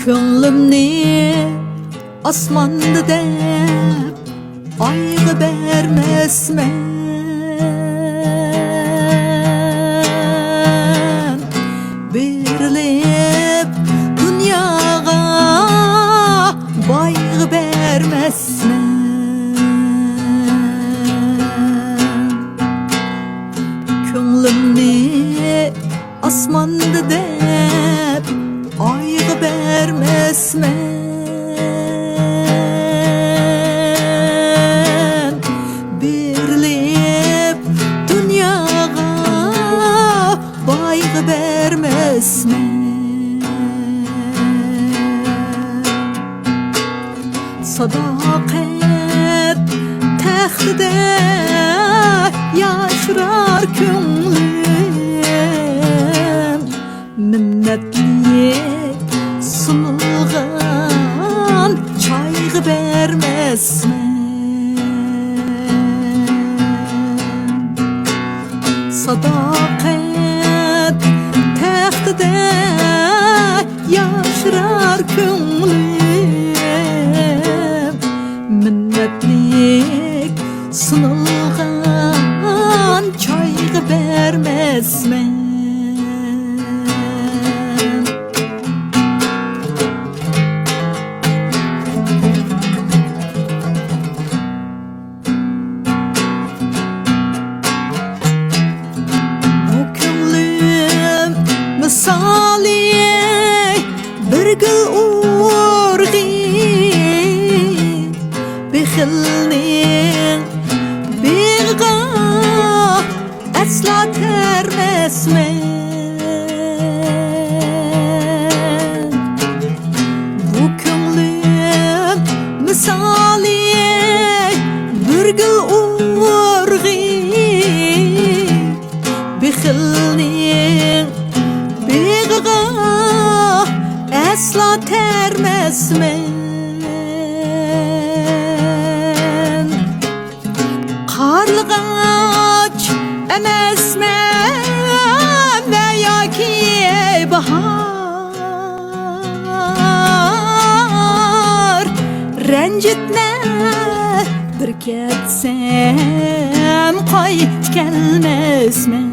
Könglimni asmandı dep ayga bermesmen. Berilip dünyaga bayga bermesmen. Könglimni asmandı dep ayga bermesmen. Berilip dünyaga bayga bermesmen. Sadakat taxtida yaşrar könglim, minnetlik sunulgan çayga bermesmen. Sadakat taxtida yaşrar könglim, minnetlik sunulgan çayga bermesmen. Misali bir gül urgi bexilning big'a asla termesmen. Bu könglim misali bir gül urgi bexilning big'a asla termesmen. Qarlıgaç emesmen ve yoki bahar, rencitme bir ketsem qayt kelmesmen.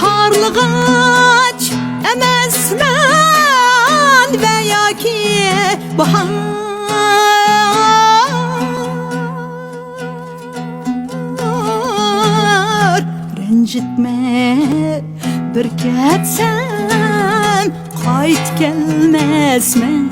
Qarlıgaç emesmen ve yoki bahar, rencitme bir ketsem qayt kelmesmen.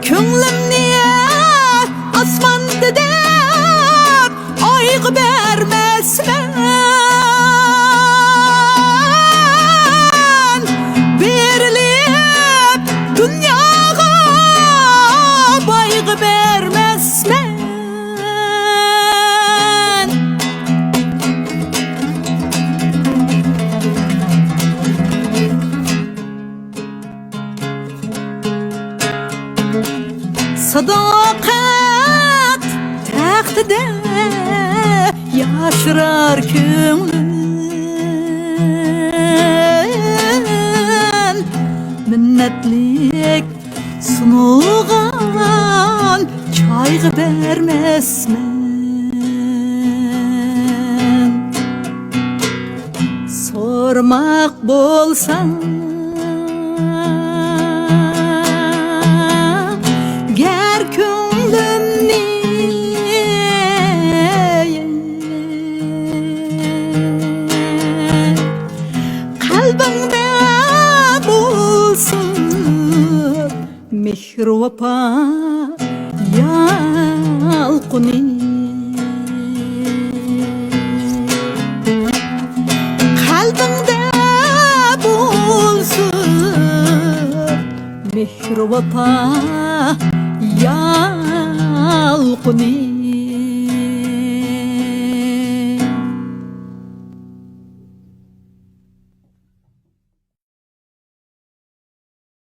Könglimni asmandı dep ayga bermesmen. Berilip dünyaga bayga bermesmen. Sadakat taxtida yaşrar könglim, minnetlik sunulgan çayga bermesmen. Sormak bolsan ger könglimni, kalbingda bo'lsin mehr vafo yalquni. Kalbingda bo'lsin mehr vafo yalquni.